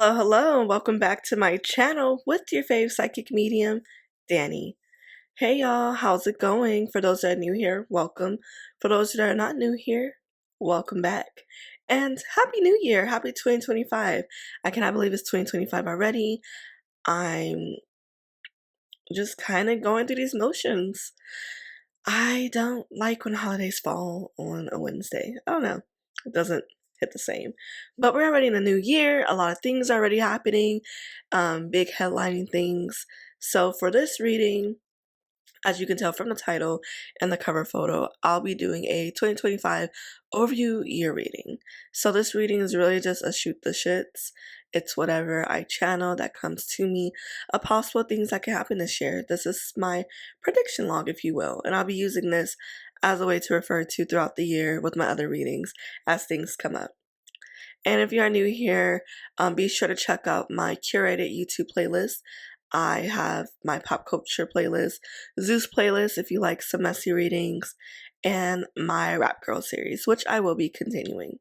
Hello, and welcome back to my channel with your fave psychic medium, Danny. Hey y'all, how's it going? For those that are new here, welcome. For those that are not new here, welcome back. And Happy New Year! Happy 2025. I cannot believe it's 2025 already. I'm just kind of going through these motions. I don't like when holidays fall on a Wednesday. I don't know. It doesn't hit the same. But we're already in a new year. A lot of things are already happening. Big headlining things. So for this reading, as you can tell from the title and the cover photo, I'll be doing a 2025 overview year reading. So this reading is really just a shoot the shits. It's whatever I channel that comes to me, a possible things that could happen this year. This is my prediction log, if you will, and I'll be using this as a way to refer to throughout the year with my other readings as things come up. And if you are new here, be sure to check out my curated YouTube playlist. I have my pop culture playlist, Zeus playlist if you like some messy readings, and my Rap Girl series, which I will be continuing.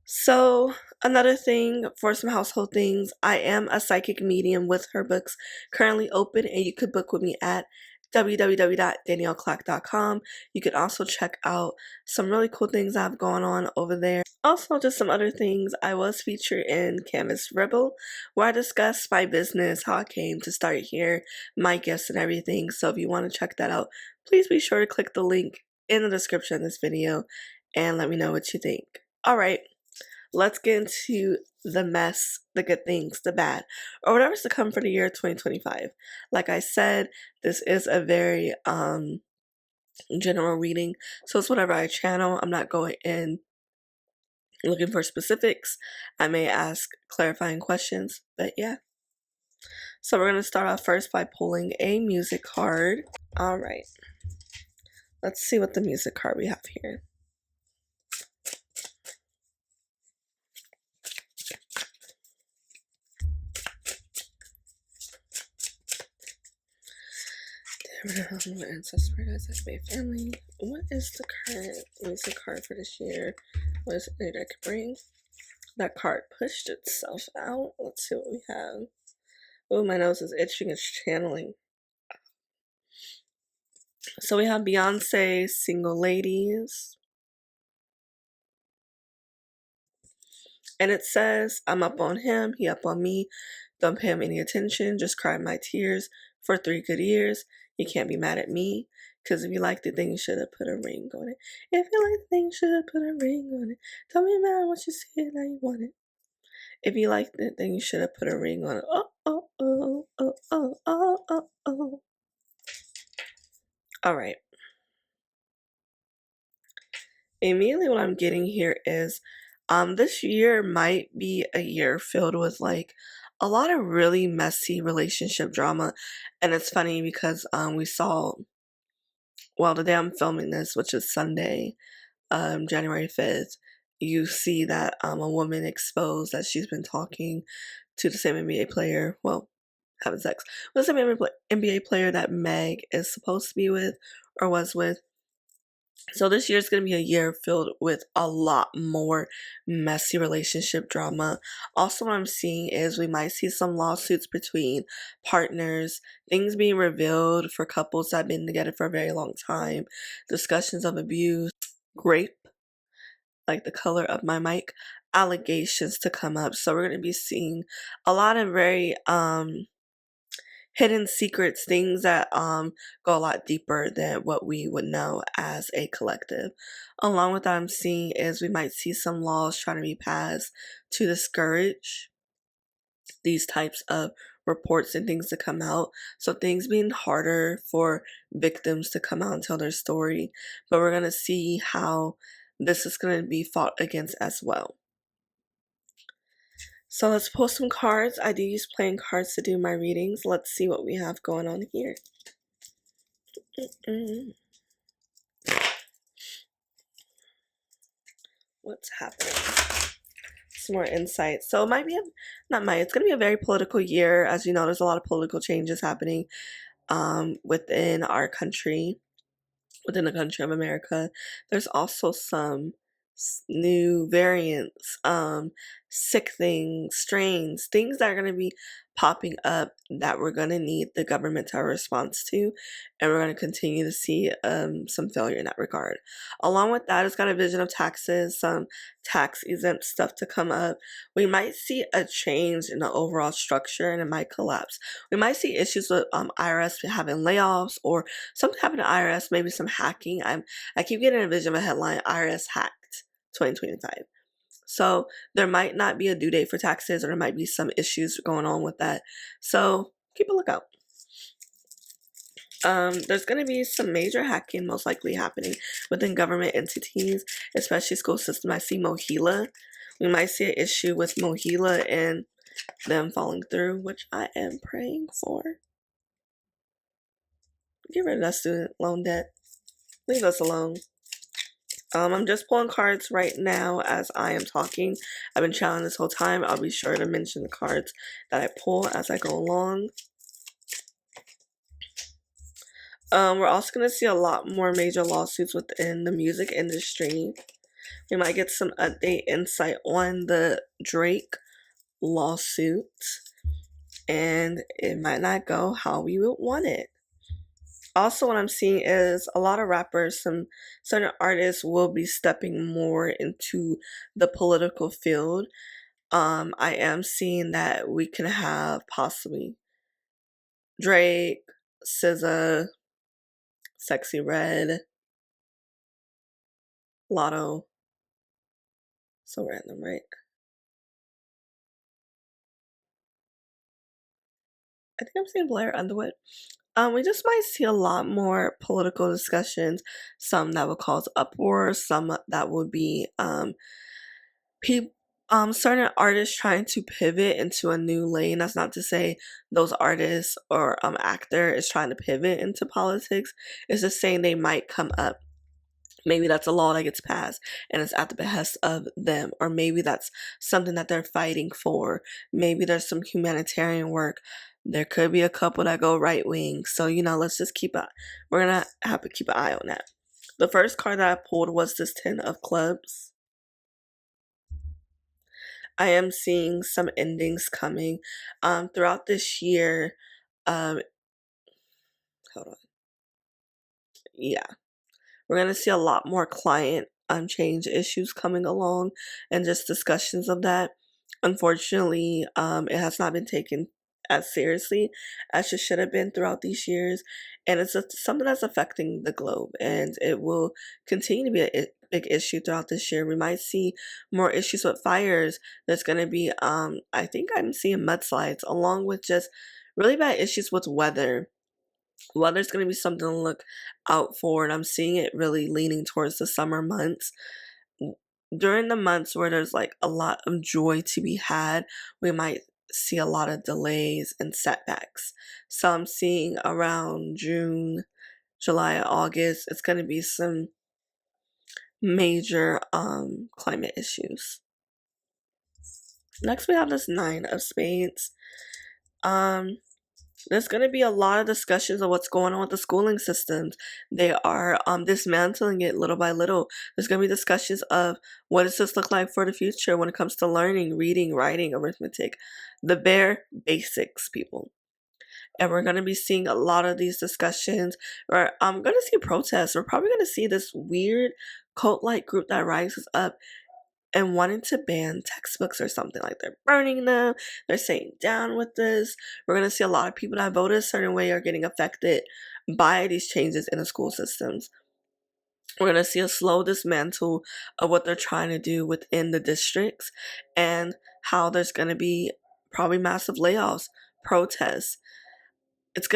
So, another thing for some household things, I am a psychic medium with her books currently open, and you could book with me at www.danielleclack.com. You could also check out some really cool things I have going on over there. Also, just some other things. I was featured in Canvas Rebel, where I discussed my business, how I came to start here, my gifts and everything. So if you want to check that out, please be sure to click the link in the description of this video and let me know what you think. Alright, let's get into the mess, the good things, the bad, or whatever's to come for the year 2025. Like I said, this is a very general reading, so it's whatever I channel. I'm not going in looking for specifics. I may ask clarifying questions, but yeah. So we're going to start off first by pulling a music card. Alright, let's see what the music card we have here. Ancestor guys, that's my family. What is the current music card for this year? What is it that I could bring? That card pushed itself out. Let's see what we have. Oh, my nose is itching. It's channeling. So we have Beyonce, Single Ladies. And it says, I'm up on him, he up on me. Don't pay him any attention. Just cry my tears for 3 good years. You can't be mad at me. Because if you like the thing, you should have put a ring on it. If you like the thing, you should have put a ring on it. Tell me about what you see and how you want it. If you like the thing, you should have put a ring on it. Oh, oh, oh, oh, oh, oh, oh, oh. Alright. Immediately what I'm getting here is this year might be a year filled with like a lot of really messy relationship drama. And it's funny because we saw, well, the day I'm filming this, which is Sunday, January 5th, you see that a woman exposed that she's been talking to the same NBA player, well, having sex with the same NBA player that Meg is supposed to be with or was with. So this year is going to be a year filled with a lot more messy relationship drama. Also, what I'm seeing is we might see some lawsuits between partners, things being revealed for couples that have been together for a very long time, discussions of abuse, rape, like the color of my mic, allegations to come up. So we're going to be seeing a lot of very hidden secrets, things that go a lot deeper than what we would know as a collective. Along with that, I'm seeing is we might see some laws trying to be passed to discourage these types of reports and things to come out. So things being harder for victims to come out and tell their story. But we're going to see how this is going to be fought against as well. So let's pull some cards. I do use playing cards to do my readings. Let's see what we have going on here. What's happening? Some more insight. So it might be, it's going to be a very political year. As you know, there's a lot of political changes happening within our country, within the country of America. There's also some new variants sick things, strains, things that are going to be popping up that we're going to need the government to have a response to, and we're going to continue to see some failure in that regard. Along with that, it's got a vision of taxes, some tax exempt stuff to come up. We might see a change in the overall structure, and it might collapse. We might see issues with IRS having layoffs or something happened to IRS, maybe some hacking. I keep getting a vision of a headline: IRS hacked 2025. So there might not be a due date for taxes, or there might be some issues going on with that. So keep a lookout. There's going to be some major hacking most likely happening within government entities, especially school system. I see Mohila. We might see an issue with Mohila and them falling through, which I am praying for. Get rid of that student loan debt. Leave us alone. I'm just pulling cards right now as I am talking. I've been channeling this whole time. I'll be sure to mention the cards that I pull as I go along. We're also going to see a lot more major lawsuits within the music industry. We might get some update insight on the Drake lawsuit, and it might not go how we would want it. Also, what I'm seeing is a lot of rappers, some certain artists will be stepping more into the political field. I am seeing that we can have possibly Drake, SZA, Sexy Red, Lotto. So random, right? I think I'm seeing Blair Underwood. We just might see a lot more political discussions, some that would cause uproar, some that would be certain artists trying to pivot into a new lane. That's not to say those artists or actor is trying to pivot into politics. It's just saying they might come up. Maybe that's a law that gets passed and it's at the behest of them, or maybe that's something that they're fighting for. Maybe there's some humanitarian work. There could be a couple that go right wing. So, let's just we're gonna have to keep an eye on that. The first card that I pulled was this 10 of clubs. I am seeing some endings coming throughout this year. Hold on. Yeah. We're going to see a lot more client change issues coming along and just discussions of that. Unfortunately, it has not been taken as seriously as it should have been throughout these years. And it's something that's affecting the globe, and it will continue to be a big issue throughout this year. We might see more issues with fires. There's going to be, I think I'm seeing mudslides, along with just really bad issues with weather. Weather's going to be something to look out for, and I'm seeing it really leaning towards the summer months. During the months where there's like a lot of joy to be had, we might see a lot of delays and setbacks. So I'm seeing around June, July, August, it's going to be some major climate issues. Next, we have this 9 of spades. There's going to be a lot of discussions of what's going on with the schooling systems. They are dismantling it little by little. There's going to be discussions of what does this look like for the future when it comes to learning, reading, writing, arithmetic, the bare basics, people. And we're going to be seeing a lot of these discussions. I'm going to see protests. We're probably going to see this weird cult-like group that rises up and wanting to ban textbooks or something. Like they're burning them, they're saying down with this. We're going to see a lot of people that voted a certain way are getting affected by these changes in the school systems. We're going to see a slow dismantle of what they're trying to do within the districts, and how there's going to be probably massive layoffs, protests. This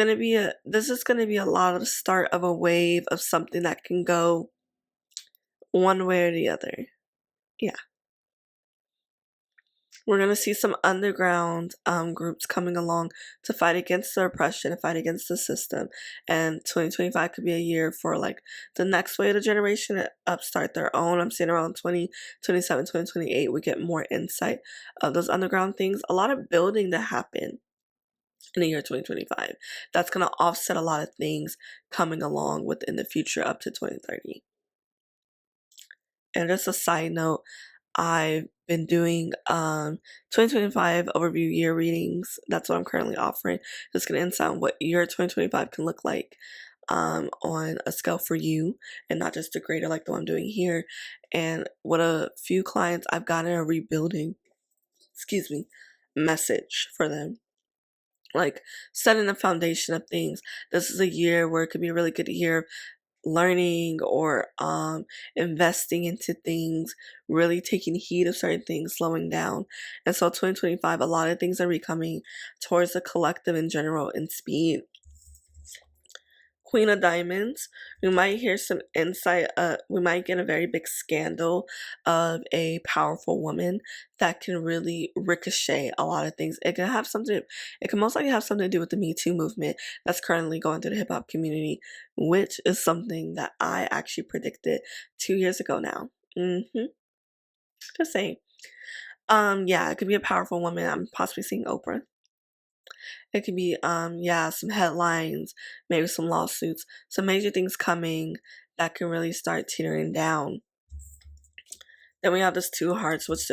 is going to be a lot of the start of a wave of something that can go one way or the other. Yeah. We're going to see some underground groups coming along to fight against the oppression and fight against the system. And 2025 could be a year for like the next wave of the generation to upstart their own. I'm seeing around 2027, 2028, we get more insight of those underground things. A lot of building to happen in the year 2025. That's going to offset a lot of things coming along within the future up to 2030. And just a side note, I've been doing 2025 overview year readings. That's what I'm currently offering. Just gonna insight on what your 2025 can look like on a scale for you, and not just a grader like the one I'm doing here. And what a few clients I've gotten a rebuilding, message for them, like setting the foundation of things. This is a year where it could be a really good year of learning or investing into things, really taking heed of certain things, slowing down. And so 2025, a lot of things are becoming towards the collective in general in speed. Queen of Diamonds, we might hear some insight. We might get a very big scandal of a powerful woman that can really ricochet a lot of things. It can have something. It can most likely have something to do with the Me Too movement that's currently going through the hip hop community, which is something that I actually predicted 2 years ago now. Just saying. Yeah, it could be a powerful woman. I'm possibly seeing Oprah. It could be, yeah, some headlines, maybe some lawsuits, some major things coming that can really start teetering down. Then we have this Two Hearts, which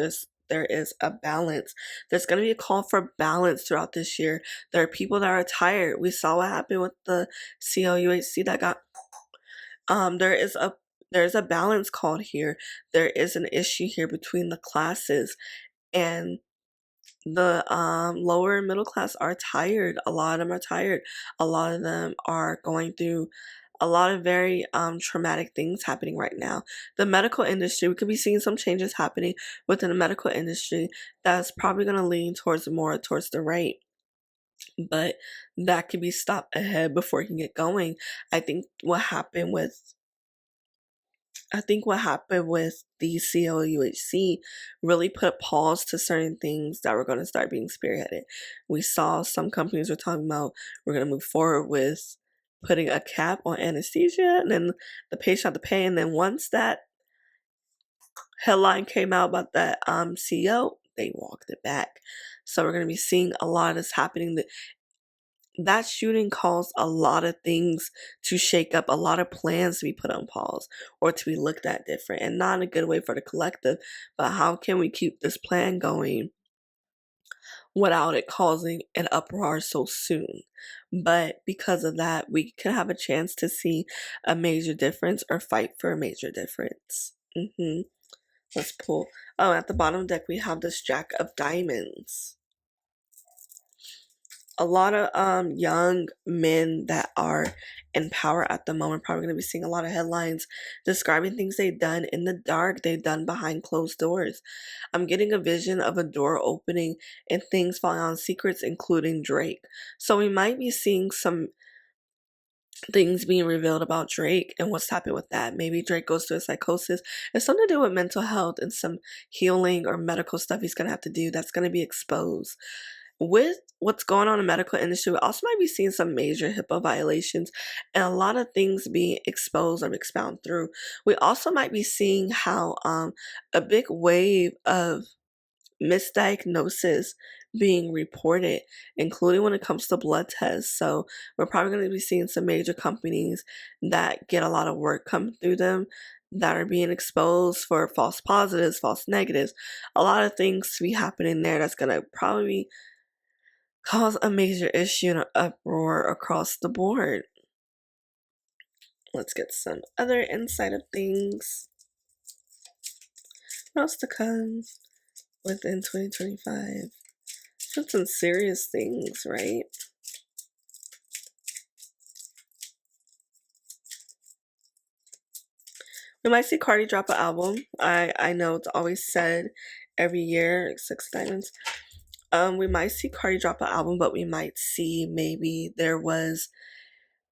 there is a balance. There's going to be a call for balance throughout this year. There are people that are tired. We saw what happened with the CLUHC that got. There's a balance called here. There is an issue here between the classes, and the lower middle class are tired. A lot of them are tired. A lot of them are going through a lot of very traumatic things happening right now. The medical industry, we could be seeing some changes happening within the medical industry that's probably going to lean towards the right, but that could be stopped ahead before it can get going. I think what happened with the CLUHC really put a pause to certain things that were going to start being spearheaded. We saw some companies were talking about we're going to move forward with putting a cap on anesthesia, and then the patient had to pay. And then once that headline came out about that CEO, they walked it back. So we're going to be seeing a lot of this happening. That shooting caused a lot of things to shake up, a lot of plans to be put on pause or to be looked at different, and not in a good way for the collective. But how can we keep this plan going without it causing an uproar so soon? But because of that, we can have a chance to see a major difference or fight for a major difference. Let's pull. Oh, at the bottom of the deck, we have this Jack of Diamonds. A lot of young men that are in power at the moment probably going to be seeing a lot of headlines describing things they've done in the dark, they've done behind closed doors. I'm getting a vision of a door opening and things falling on secrets, including Drake. So we might be seeing some things being revealed about Drake and what's happened with that. Maybe Drake goes through a psychosis. It's something to do with mental health and some healing or medical stuff he's going to have to do that's going to be exposed. With what's going on in the medical industry, we also might be seeing some major HIPAA violations and a lot of things being exposed or expounded through. We also might be seeing how a big wave of misdiagnosis being reported, including when it comes to blood tests. So we're probably going to be seeing some major companies that get a lot of work come through them that are being exposed for false positives, false negatives, a lot of things to be happening there that's going to probably cause a major issue and an uproar across the board. Let's get some other insight of things. What else to come within 2025? Some serious things, right? We might see Cardi drop an album. I know it's always said every year, 6 diamonds. We might see Cardi drop an album, but we might see maybe there was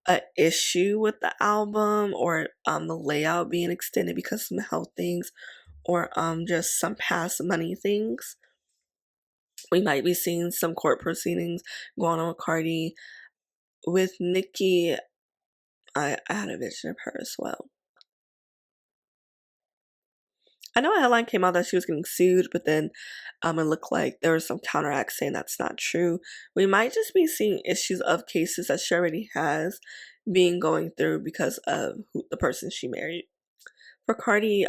an issue with the album, or the layout being extended because of some health things, or just some past money things. We might be seeing some court proceedings going on with Cardi. With Nicki, I had a vision of her as well. I know a headline came out that she was getting sued, but then it looked like there was some counteract saying that's not true. We might just be seeing issues of cases that she already has being going through because of the person she married. For Cardi,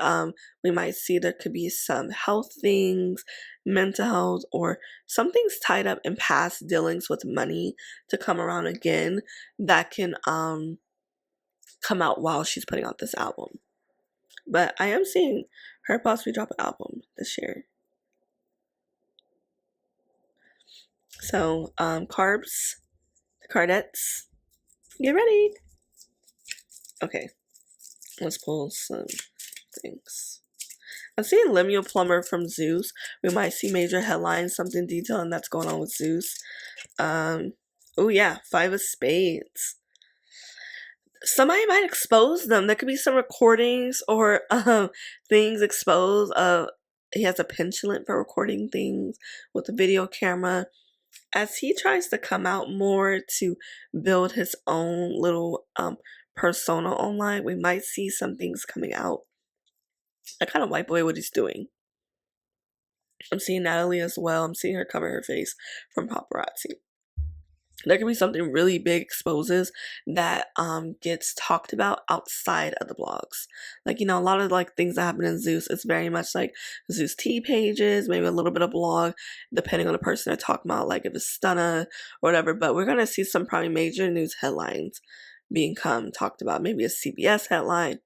we might see there could be some health things, mental health, or something's tied up in past dealings with money to come around again that can come out while she's putting out this album. But I am seeing her possibly drop an album this year. So, Carbs, the Cardettes, get ready. Okay, let's pull some things. I'm seeing Lemuel Plumber from Zeus. We might see major headlines, something detailing that's going on with Zeus. Oh yeah, Five of Spades. Somebody might expose them. There could be some recordings or things exposed. He has a penchant for recording things with a video camera. As he tries to come out more to build his own little persona online, we might see some things coming out that kind of wipe away what he's doing. I'm seeing Natalie as well. I'm seeing her cover her face from paparazzi. There can be something really big exposes that gets talked about outside of the blogs. Like, you know, a lot of like things that happen in Zeus, it's very much like Zeus T pages, maybe a little bit of blog, depending on the person they're talking about, like if it's Stunna or whatever. But we're gonna see some probably major news headlines being talked about. Maybe a CBS headline.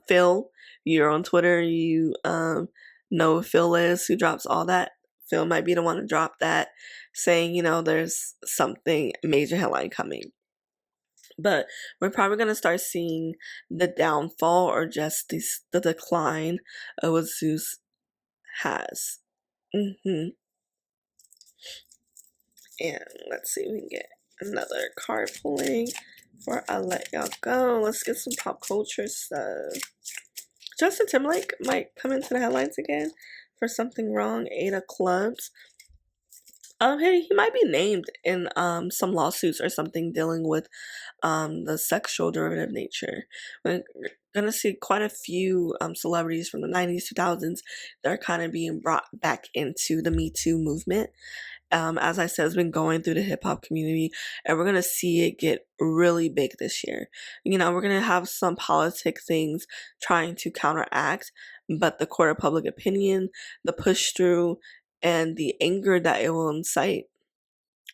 Phil, you're on Twitter, you know who Phil is, who drops all that. Phil might be the one to drop that, saying, you know, there's something major headline coming. But we're probably going to start seeing the downfall or just the decline of what Zeus has. And let's see if we can get another card pulling before I let y'all go. Let's get some pop culture stuff. Justin Timberlake might come into the headlines again for something wrong. 8 of Clubs. He might be named in some lawsuits or something dealing with the sexual derivative nature. We're gonna see quite a few celebrities from the 90s, 2000s that are kind of being brought back into the Me Too movement. As I said, it's been going through the hip hop community, and we're gonna see it get really big this year. You know, we're gonna have some politic things trying to counteract, but the court of public opinion, the push through, and the anger that it will incite,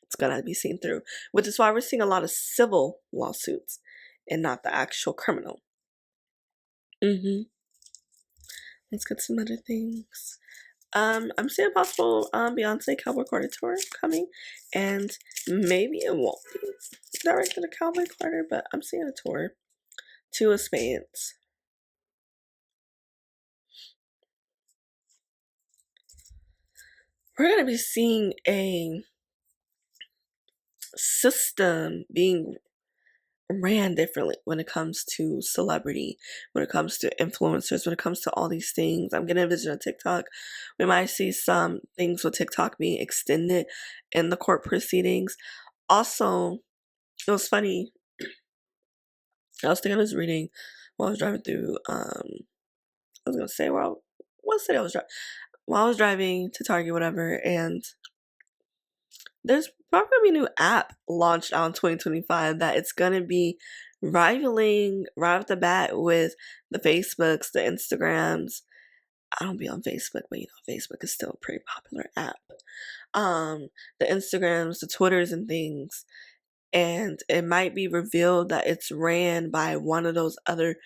it's gonna be seen through. Which is why we're seeing a lot of civil lawsuits and not the actual criminal. Let's get some other things. I'm seeing a possible Beyonce Cowboy Carter tour coming, and maybe it won't be directed to Cowboy Carter, but I'm seeing a tour. 2 of Spades. We're gonna be seeing a system being ran differently when it comes to celebrity, when it comes to influencers, when it comes to all these things. I'm getting a vision of TikTok. We might see some things with TikTok being extended in the court proceedings. Also, it was funny. I was thinking I was reading while I was driving through. I was gonna say what city I was driving. While I was driving to Target, whatever, and there's probably gonna be a new app launched out in 2025 that it's gonna be rivaling right off the bat with the Facebooks, the Instagrams. I don't be on Facebook, but you know, Facebook is still a pretty popular app. The Instagrams, the Twitters, and things. And it might be revealed that it's ran by one of those other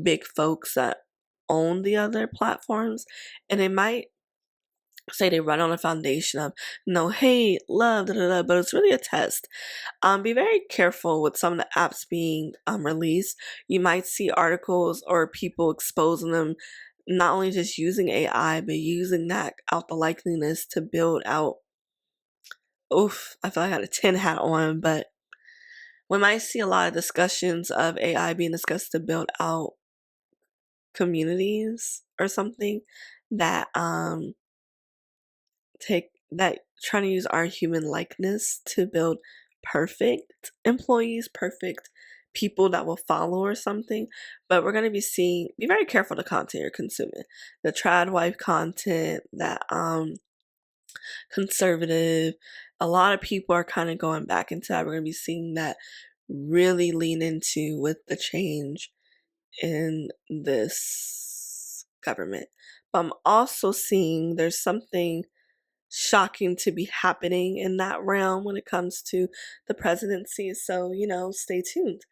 big folks that own the other platforms, and it might say they run on a foundation of no hate, love, da, da, da, but it's really a test. Be very careful with some of the apps being released. You might see articles or people exposing them, not only just using AI, but using that out the likeliness to build out. Oof, I feel like I got a tin hat on, but we might see a lot of discussions of AI being discussed to build out communities or something that trying to use our human likeness to build perfect employees, perfect people that will follow or something. But we're going to be very careful the content you're consuming. The trad wife content, that conservative, a lot of people are kind of going back into that. We're going to be seeing that really lean into with the change in this government. But I'm also seeing there's something shocking to be happening in that realm when it comes to the presidency. So, stay tuned.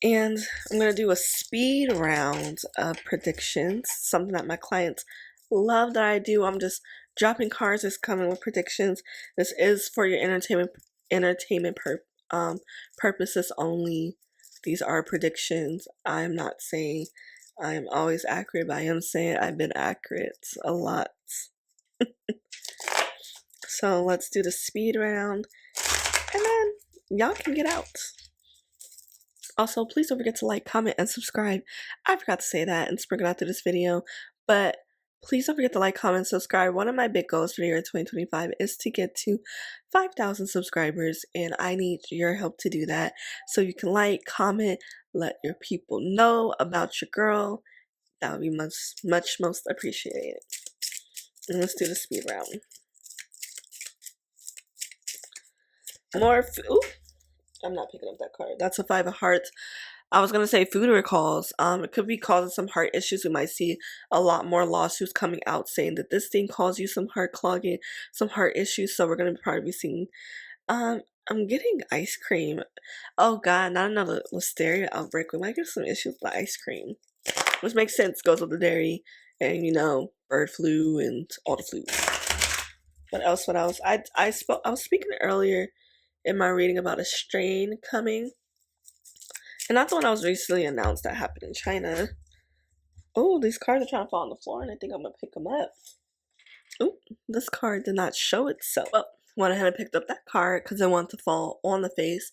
And I'm going to do a speed round of predictions, something that my clients love that I do. I'm just dropping cards that's coming with predictions. This is for your purposes only. These are predictions. I'm not saying I'm always accurate, but I am saying I've been accurate a lot. So let's do the speed round, and then y'all can get out. Also, please don't forget to like, comment, and subscribe. I forgot to say that and sprinkle out through this video, but please don't forget to like, comment, and subscribe. One of my big goals for the year 2025 is to get to 5,000 subscribers, and I need your help to do that. So you can like, comment, let your people know about your girl. That would be most appreciated. And let's do the speed round. More food. I'm not picking up that card. That's a 5 of hearts. I was going to say food recalls. It could be causing some heart issues. We might see a lot more lawsuits coming out saying that this thing caused you some heart clogging, some heart issues. So we're going to probably be seeing, I'm getting ice cream. Oh God, not another listeria outbreak. We might get some issues with the ice cream, which makes sense. Goes with the dairy and, bird flu and all the flu. What else? I was speaking earlier in my reading about a strain coming. And that's the one I was recently announced that happened in China. Oh, these cards are trying to fall on the floor, and I think I'm going to pick them up. Oh, this card did not show itself. Well, went ahead and picked up that card because I want to fall on the face,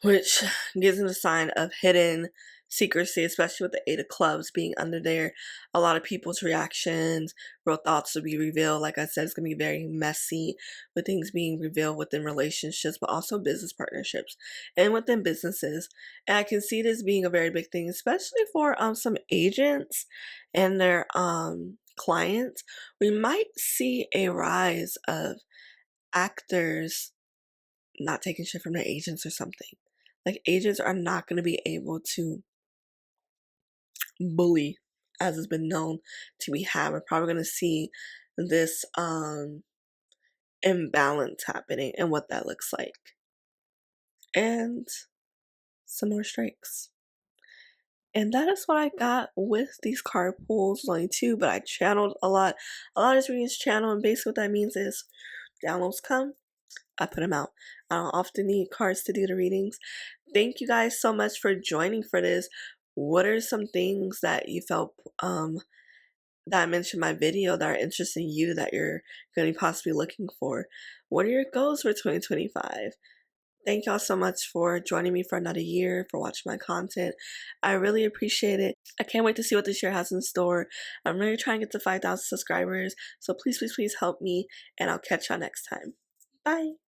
which gives me a sign of hidden secrecy, especially with the 8 of clubs being under there. A lot of people's reactions, real thoughts will be revealed. Like I said, it's going to be very messy with things being revealed within relationships, but also business partnerships and within businesses. And I can see this being a very big thing, especially for some agents and their clients. We might see a rise of actors not taking shit from their agents or something. Like, agents are not going to be able to bully as has been known to be had. We're probably going to see this imbalance happening and what that looks like. And some more strikes. And that is what I got with these card pulls. Only 2, but I channeled a lot. A lot of this readings channel, and basically what that means is downloads come, I put them out. I don't often need cards to do the readings. Thank you guys so much for joining for this. What are some things that you felt that I mentioned in my video that are interesting you that you're going to be possibly looking for? What are your goals for 2025? Thank y'all so much for joining me for another year, for watching my content. I really appreciate it. I can't wait to see what this year has in store. I'm really trying to get to 5,000 subscribers, so please, please, please help me, and I'll catch y'all next time. Bye.